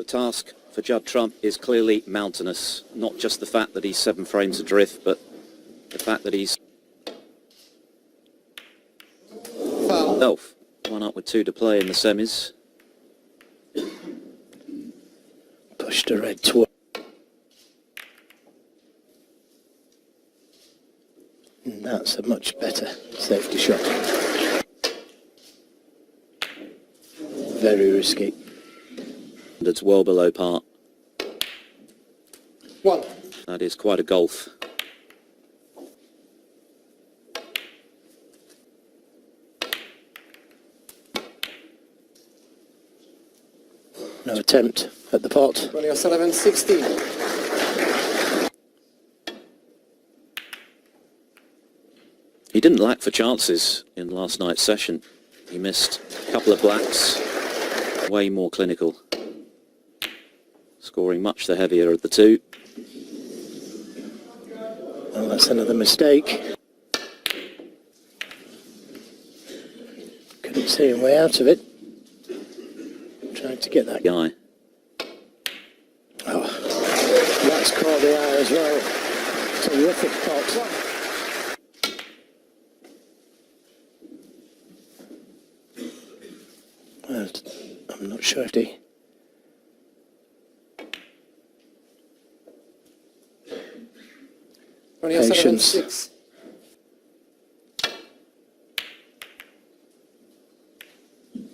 The task for Judd Trump is clearly mountainous. Not just the fact that he's 7 frames adrift, but the fact that he's... Foul. 1 up with 2 to play in the semis. Pushed a red toward. That's a much better safety shot. Very risky. It's well below par. 1. That is quite a golf. No attempt at the pot. Ronnie O'Sullivan, 16. He didn't lack for chances in last night's session. He missed a couple of blacks. Way more clinical. Scoring much the heavier of the 2. Well, that's another mistake. Couldn't see him way out of it. Tried to get that Guy. Oh, that's caught the eye as well. Terrific pot. Well, I'm not sure if he... Ronnie O'Sullivan, Patience. 6.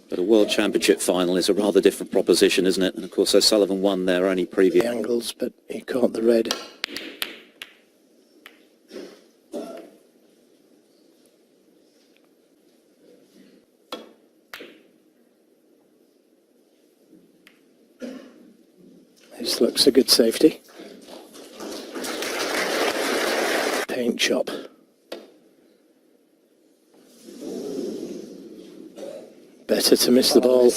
But a World Championship final is a rather different proposition, isn't it? And of course O'Sullivan won their only previous... angles, but he caught the red. This looks a good safety. Paint chop. Better to miss the ball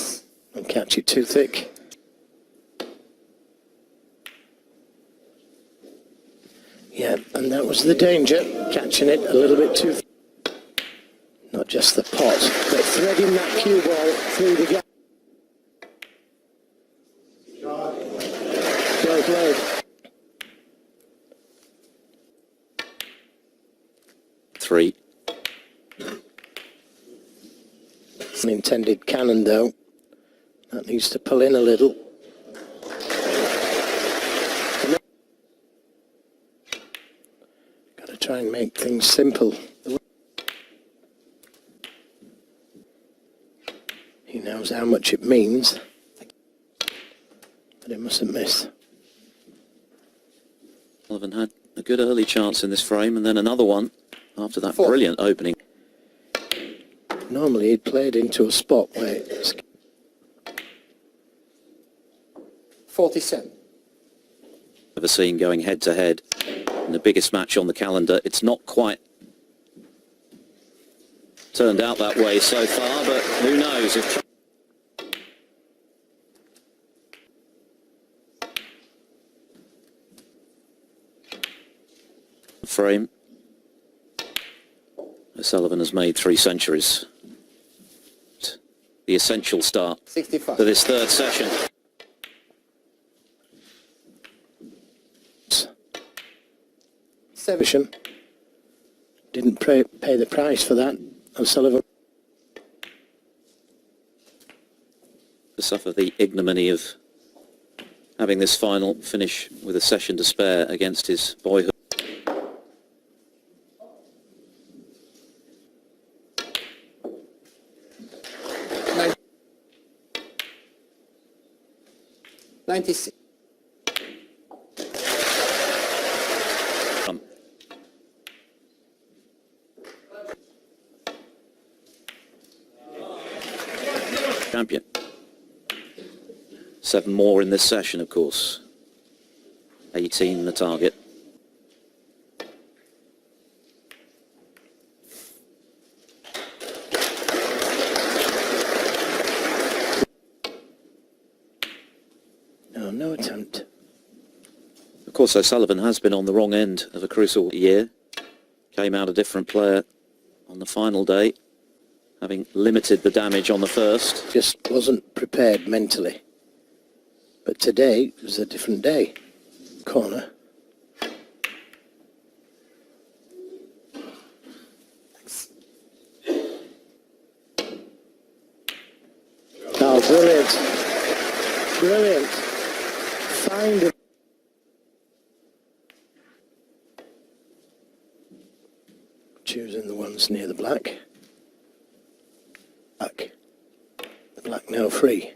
and catch it too thick. Yeah, and that was the danger, catching it a little bit too thick. Not just the pot, but threading that cue ball through the gap. Well played. 3. Unintended cannon though. That needs to pull in a little. Got to try and make things simple. He knows how much it means, but it mustn't miss. O'Sullivan had a good early chance in this frame and then another one after that 4. brilliant opening. Normally he'd played into a spot where it's 47. Ever seen going head to head in the biggest match on the calendar. It's not quite turned out that way so far, but who knows if frame. O'Sullivan has made 3 centuries. The essential start 65. for this 3rd session. Vision. Didn't pay the price for that. O'Sullivan. To suffer the ignominy of having this final finish with a session to spare against his boyhood. Nine. 96. Champion. 7 more in this session, of course. 18 the target. No attempt. Of course, O'Sullivan has been on the wrong end of a crucial year. Came out a different player on the final day, having limited the damage on the first. Just wasn't prepared mentally. But today was a different day. Corner. Oh, brilliant. Brilliant. Find it. Choosing the ones near the black. Black. The black now free.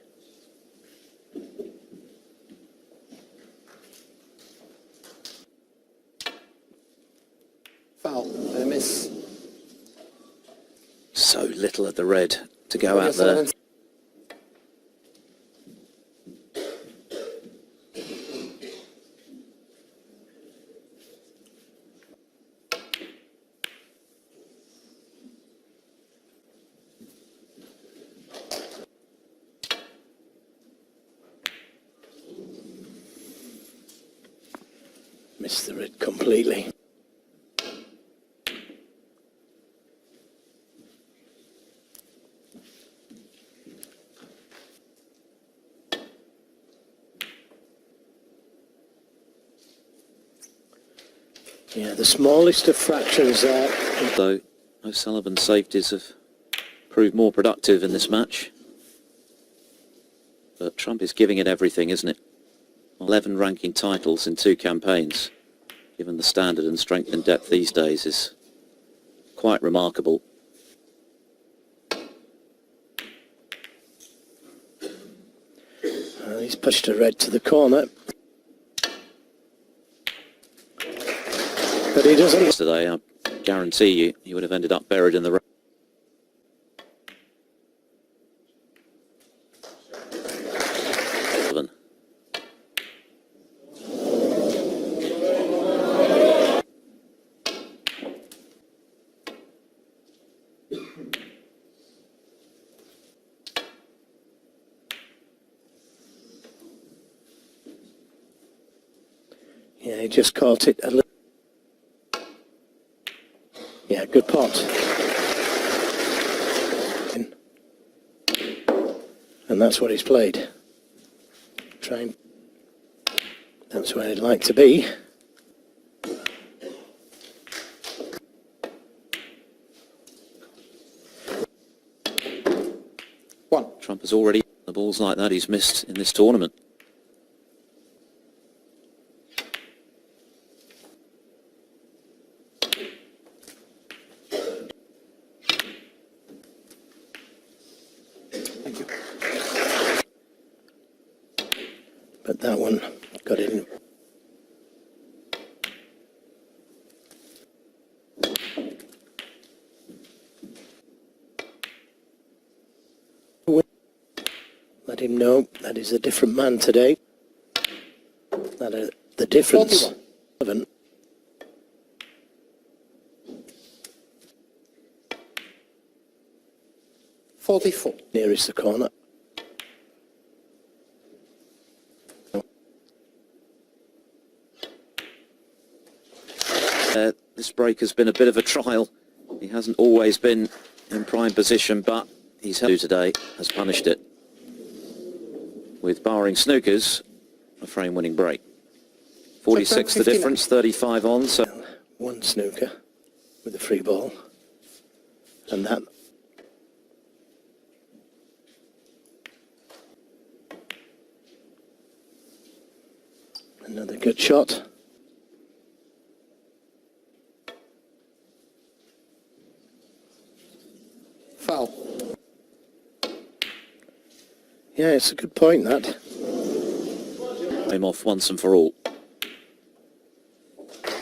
Foul. A miss. So little of the red to go out there. Missed the red completely. Yeah, the smallest of fractions there. Though O'Sullivan's safeties have proved more productive in this match. But Trump is giving it everything, isn't it? 11 ranking titles in 2 campaigns, given the standard and strength and depth these days, is quite remarkable. He's pushed a red to the corner. But he doesn't. Yesterday, I guarantee you, he would have ended up buried in the road. Yeah, he just caught it a little. Yeah, good pot. And that's what he's played. Trying. That's where he'd like to be. One. Trump has already the balls like that he's missed in this tournament. Thank you. But that one got in. Let him know that he's a different man today. That the difference. 41. Nearest the corner. This break has been a bit of a trial. He hasn't always been in prime position, but he's held today, has punished it. With barring snookers, a frame-winning break. 46 the difference, 35 on. So One snooker with a free ball. And that. Another good shot. Foul. Yeah, it's a good point, that. him off once and for all.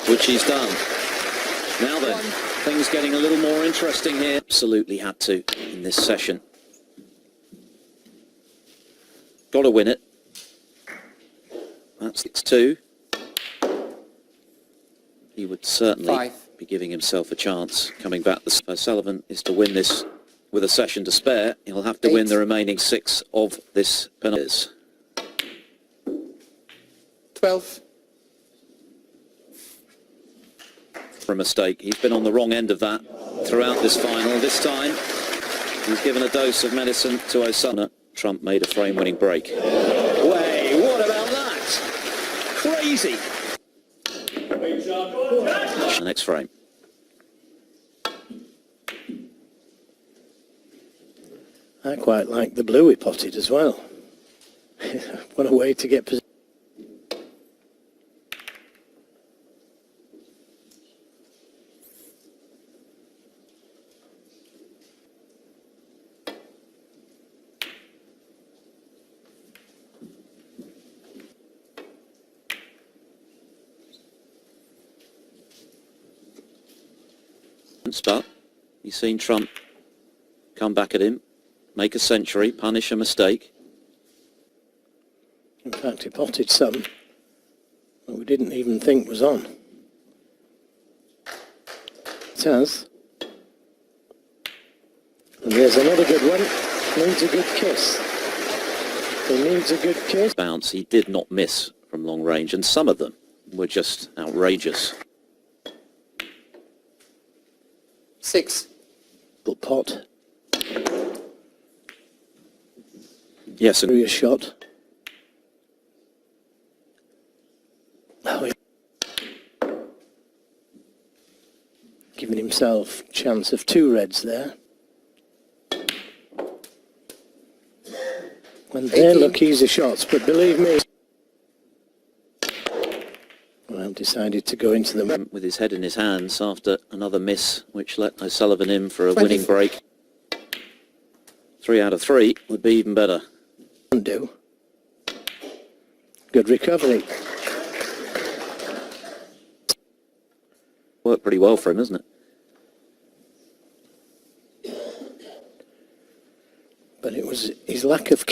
Which he's done. Now then, things getting a little more interesting here. Absolutely had to in this session. Got to win it. That's 6-2. He would certainly be giving himself a chance coming back. O'Sullivan is to win this with a session to spare. He'll have to win the remaining 6 of this penalty. 12. For a mistake. He's been on the wrong end of that throughout this final. This time, he's given a dose of medicine to O'Sullivan. Trump made a frame-winning break. Way, what easy. The next frame. I quite like the blue he potted as well. What a way to get position. But you've seen Trump come back at him, make a century, punish a mistake. In fact, he potted some that we didn't even think was on. It has. And there's another good one. Needs a good kiss. He needs a good kiss. Bounce, he did not miss from long range, and some of them were just outrageous. 6. Little pot. Yes, and A shot. Oh, giving himself chance of 2 reds there. And they look easy shots, but believe me, well, decided to go into them. with his head in his hands after another miss, which let O'Sullivan in for a winning break. 3 out of 3 would be even better. Do. Good recovery. Worked pretty well for him, isn't it? But it was his lack of...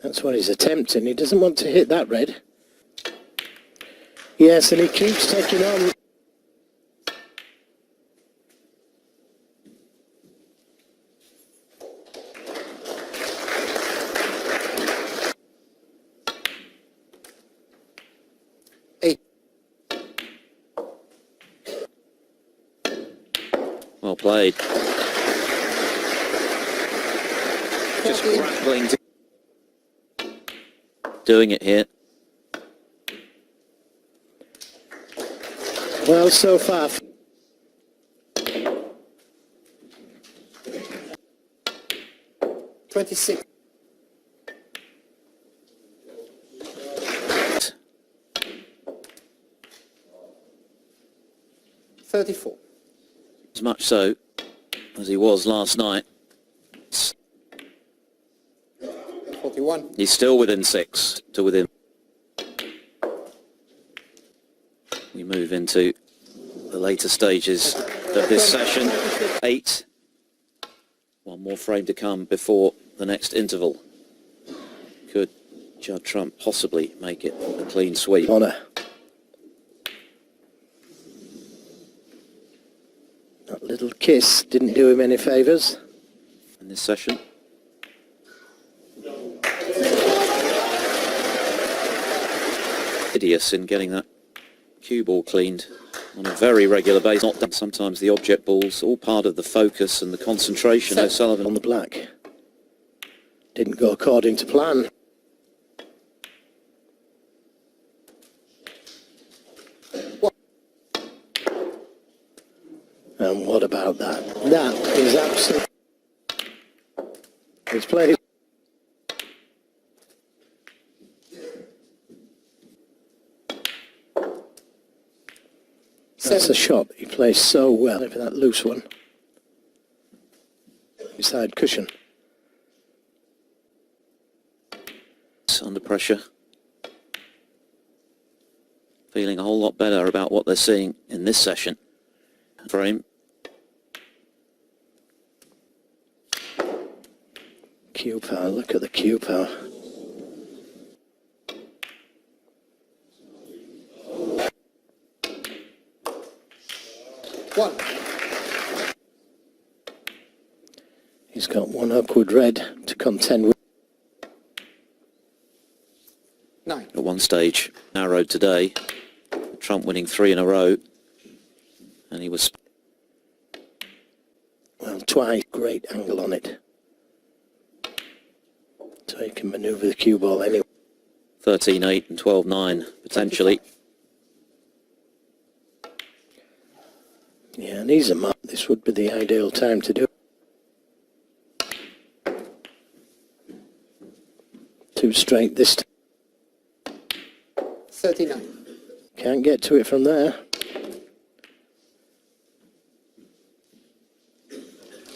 That's what he's attempting. He doesn't want to hit that red. Yes, and he keeps taking on. Well played. Just grappling. Doing it here. Well, so far. $26. $34. As much so as he was last night. 41. He's still within 6 to within. We move into the later stages of this session. 8. One more frame to come before the next interval. Could Judd Trump possibly make it a clean sweep? Honour. That little kiss didn't do him any favours. In this session. Hideous in getting that cue ball cleaned on a very regular basis. Not done. Sometimes the object balls, all part of the focus and the concentration. O'Sullivan On the black. Didn't go according to plan. And what about that? That is absolutely... He's played it. That's a shot he plays so well for that loose one. Beside cushion. under pressure. Feeling a whole lot better about what they're seeing in this session. Frame. Cue power, look at the cue power. One. He's got one upward red to contend with. 9. At one stage, narrowed today. Trump winning 3 in a row. And he was... Well, twice, great angle on it. So he can manoeuvre the cue ball anyway. 13-8 and 12-9 potentially. Yeah, and he's a mark. This would be the ideal time to do it. 2 straight this time. 39. Can't get to it from there.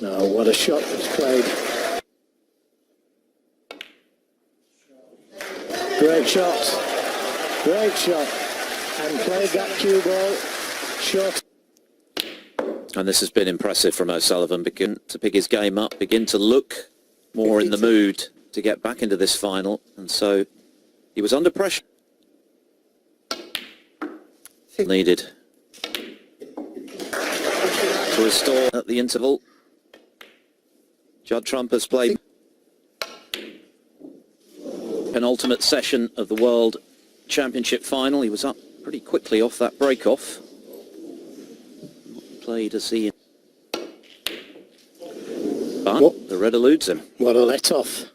No, what a shot was played. Great shot. Great shot. And played that cue ball short. And this has been impressive from O'Sullivan. Begin to pick his game up, begin to look more in the 52. mood to get back into this final. And so he was under pressure. Needed to restore at the interval. Judd Trump has played penultimate session of the World Championship final. He was up pretty quickly off that break-off. Not played as he... But the red eludes him. What a let-off.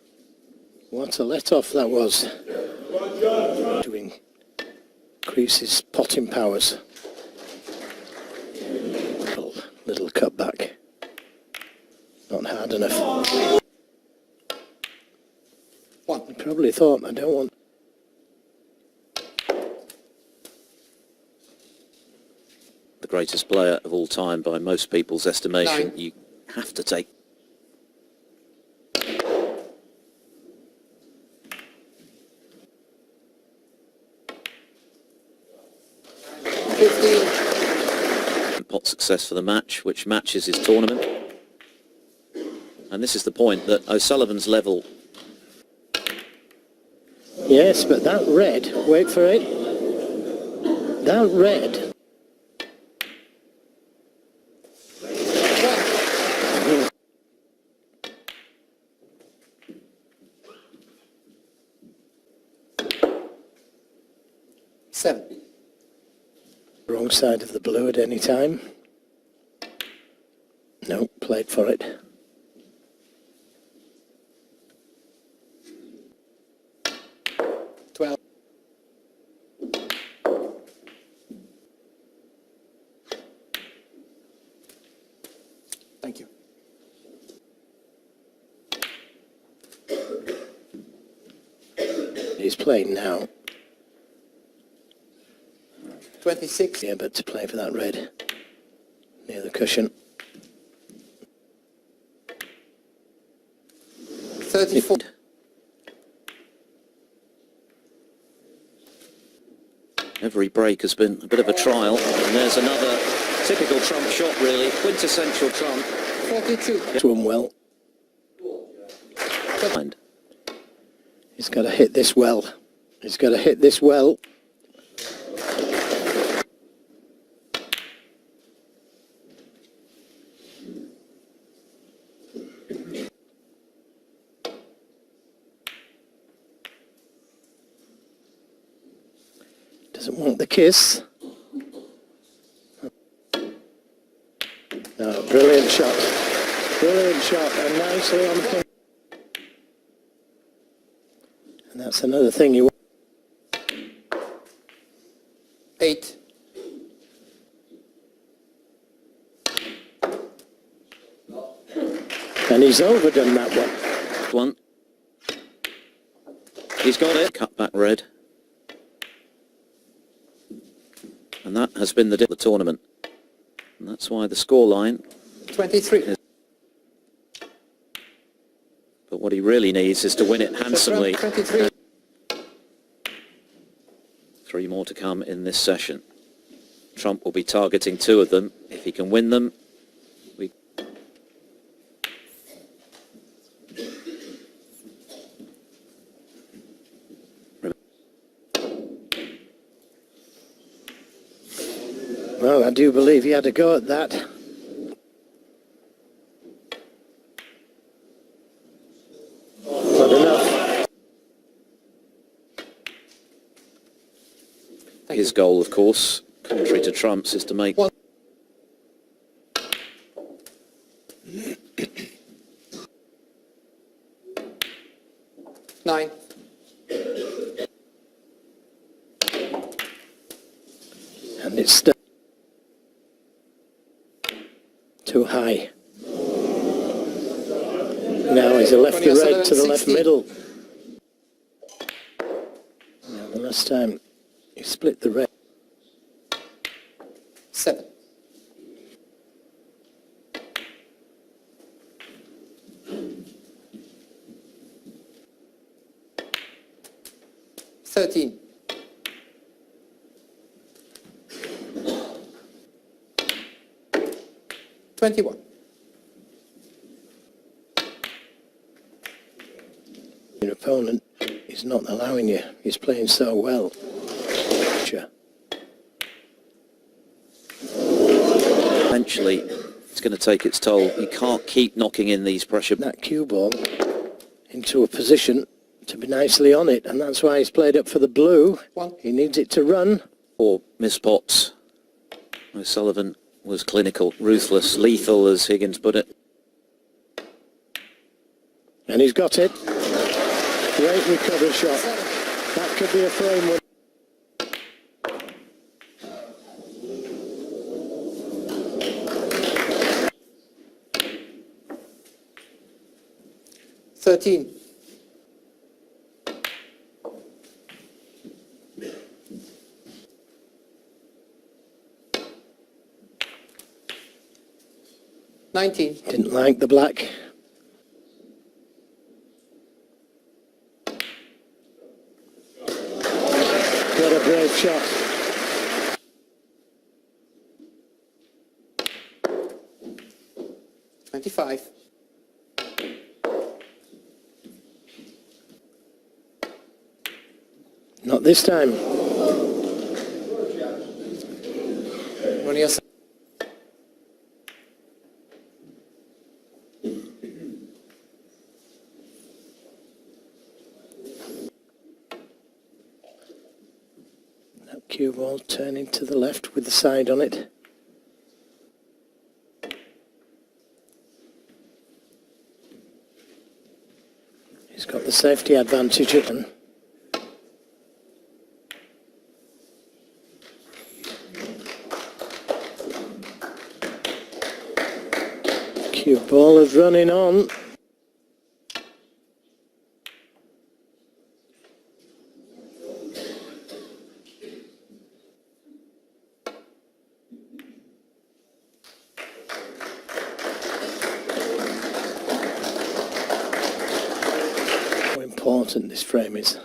What a let-off that was. To increase his potting powers. Little cutback. Not hard enough. 1. He probably thought, I don't want... The greatest player of all time by most people's estimation. 9. You have to take... 15. pot success for the match, which matches his tournament. And this is the point that O'Sullivan's level... Yes, but that red, wait for it. That red. Seven. Wrong side of the blue at any time. No, played for it. Thank you. He's playing now. 26. Yeah, but to play for that red near the cushion. 34. Every break has been a bit of a trial, and there's another typical Trump shot, really, quintessential Trump. 42. Swim well. He's got to hit this well. He's got to hit this well. Doesn't want the kiss. No, brilliant shot. Brilliant shot, and nicely on point. And that's another thing you want. 8. And he's overdone that one. He's got it. Cut back red. And that has been the tournament. And that's why the scoreline... 23. But what he really needs is to win it handsomely. 23. 3 more to come in this session. Trump will be targeting 2 of them. If he can win them, we... Well, I do believe he had a go at that. Not enough. His goal, of course, contrary to Trump's, is to make... 9. it's too high. Now he's left the red to the left middle. Now the last time he split the red. 7. 13. 21. Your opponent is not allowing you. He's playing so well. Eventually, it's going to take its toll. You can't keep knocking in these pressure. That cue ball into a position to be nicely on it, and that's why he's played up for the blue. 1. He needs it to run. Or missed pots. O'Sullivan was clinical, ruthless, lethal, as Higgins put it. And he's got it. Great recovery shot. That could be a frame win. $13. 19. Didn't like the black. What a brave shot. $25. Not this time. Ronnie, That cue ball turning to the left with the side on it. He's got the safety advantage of him. Cue ball is running on. How important this frame is.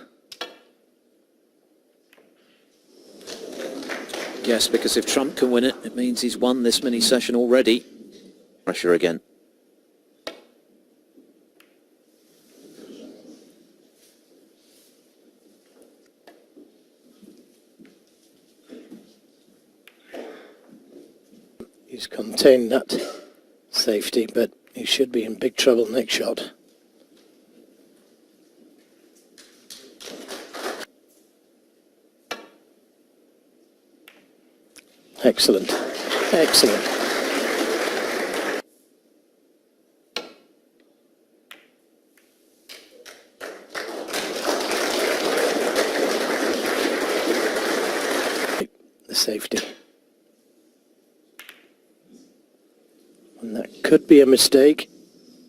Yes, because if Trump can win it, it means he's won this mini session already. Pressure again. He's contained that safety, but he should be in big trouble next shot. Excellent. Excellent. The safety. And that could be a mistake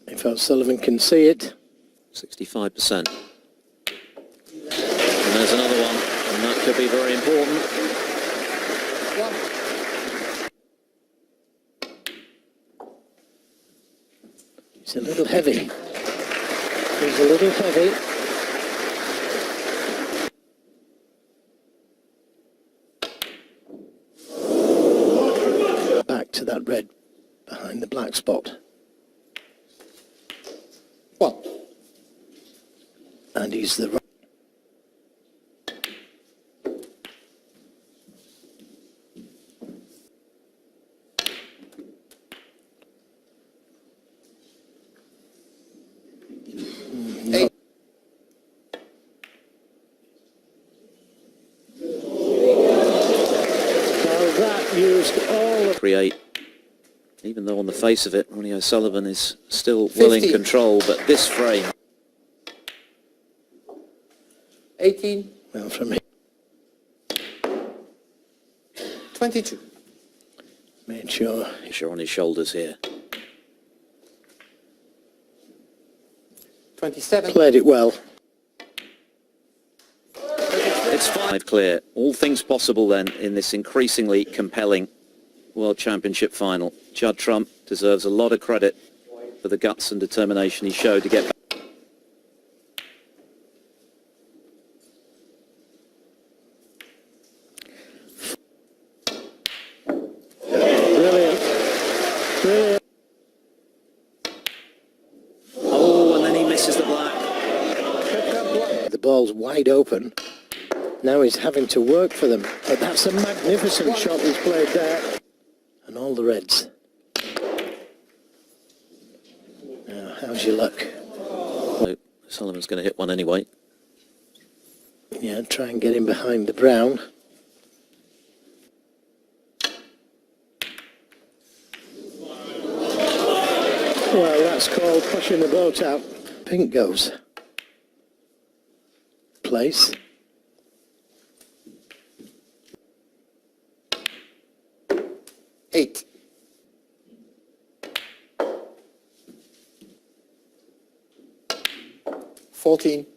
if O'Sullivan can see it. 65%. And there's another one, and that could be very important. 1. He's a little heavy. He's a little heavy. Back to that red behind the black spot. 1. And he's the right. Eight. Now that used all of Create. Even though on the face of it, Ronnie O'Sullivan is still well in 50. control, but this frame... 18. well from here. 22. Made sure Pressure on his shoulders here. 27. played it well. It's 5 clear. All things possible then in this increasingly compelling World Championship final. Judd Trump deserves a lot of credit for the guts and determination he showed to get back. Brilliant. Brilliant. Oh, and then he misses the black. The ball's wide open. Now he's having to work for them. But that's a magnificent shot he's played there. And all the reds. Now, how's your luck? Oh, Sullivan's going to hit one anyway. Yeah, try and get him behind the brown. Well, that's called pushing the boat out. Pink goes. Place. Eight. $14.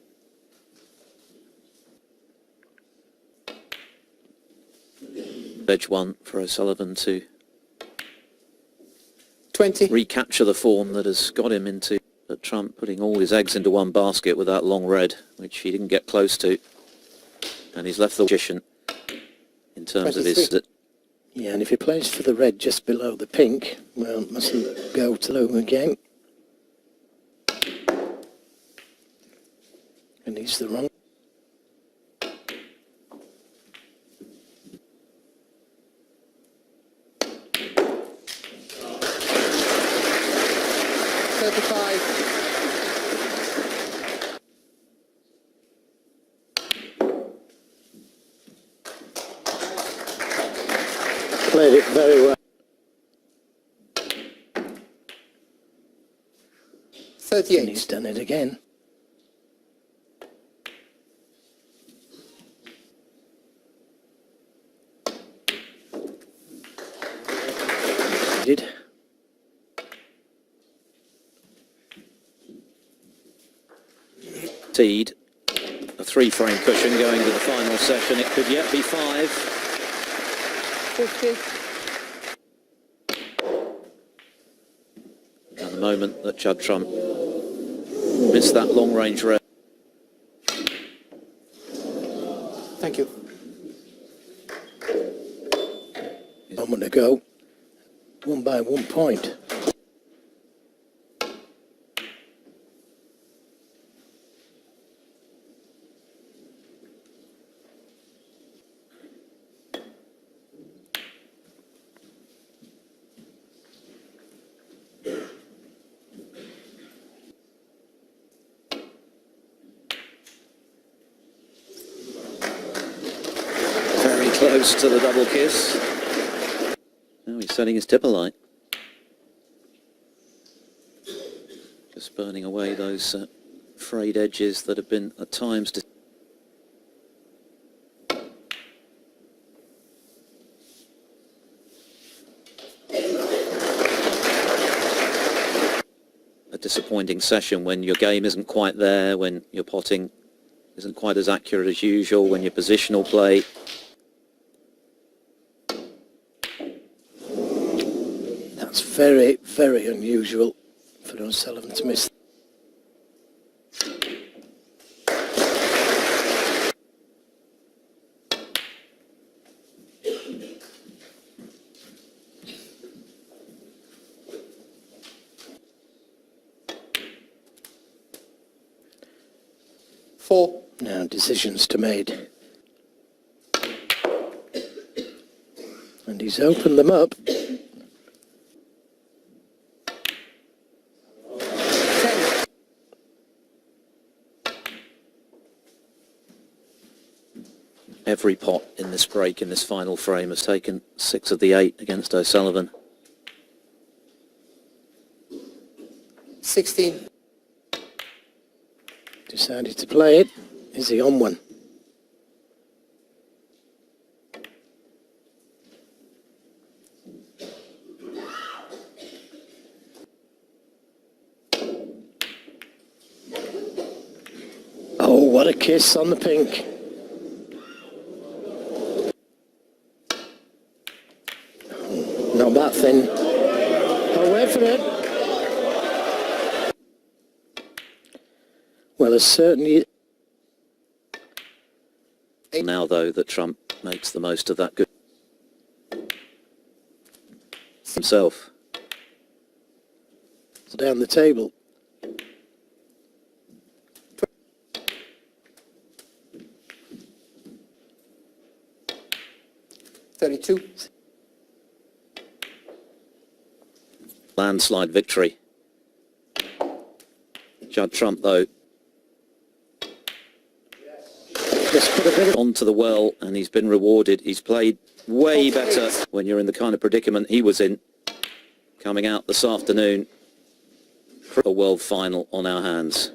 Edge one for O'Sullivan to 20. recapture the form that has got him into Trump putting all his eggs into one basket with that long red, which he didn't get close to. And he's left the position in terms of his... 23. Yeah, and if he plays for the red just below the pink, well, mustn't go to low again. And he's the wrong. Played it very well. 38. And he's done it again. Did. Teed, a 3-frame cushion going to the final session. It could yet be 5. 50. And the moment that Judd Trump missed that long-range red. Thank you. Moment ago. Won by 1 point. Very close to the double kiss. Now he's setting his tipper light. Just burning away those frayed edges that have been at times... a disappointing session when your game isn't quite there, when your potting isn't quite as accurate as usual, when your positional play... That's very, very unusual for O'Sullivan to miss. Four. Now decisions to made. And he's opened them up. 10. Every pot in this break, in this final frame, has taken 6 of the 8 against O'Sullivan. 16. Decided to play it. Is he on one? what a kiss on the pink. Not that thin. Oh, wait for it. Well, there's certainly... Now, though, that Trump makes the most of that good himself. Down the table. $32. Landslide victory. Judd Trump, though, Just put a bit of... onto the well, and he's been rewarded. He's played way better when you're in the kind of predicament he was in, coming out this afternoon for a world final on our hands.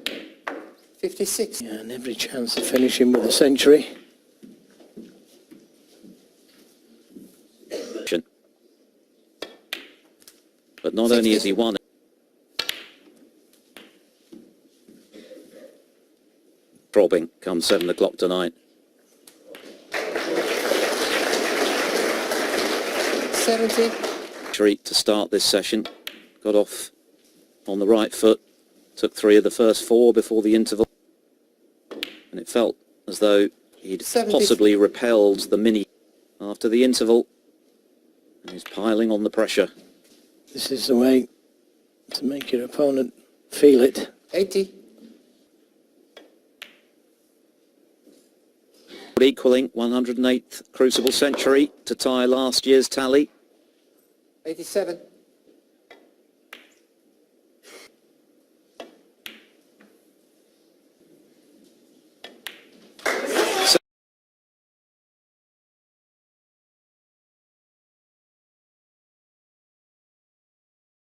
56. Yeah, and every chance of finishing with a century. But not only has he won it, throbbing come 7 o'clock tonight. 70. Treat to start this session. Got off on the right foot. Took 3 of the first 4 before the interval. And it felt as though he'd 70. possibly repelled the mini after the interval. And he's piling on the pressure. This is the way to make your opponent feel it. 80. Equaling 108th Crucible century to tie last year's tally. 87.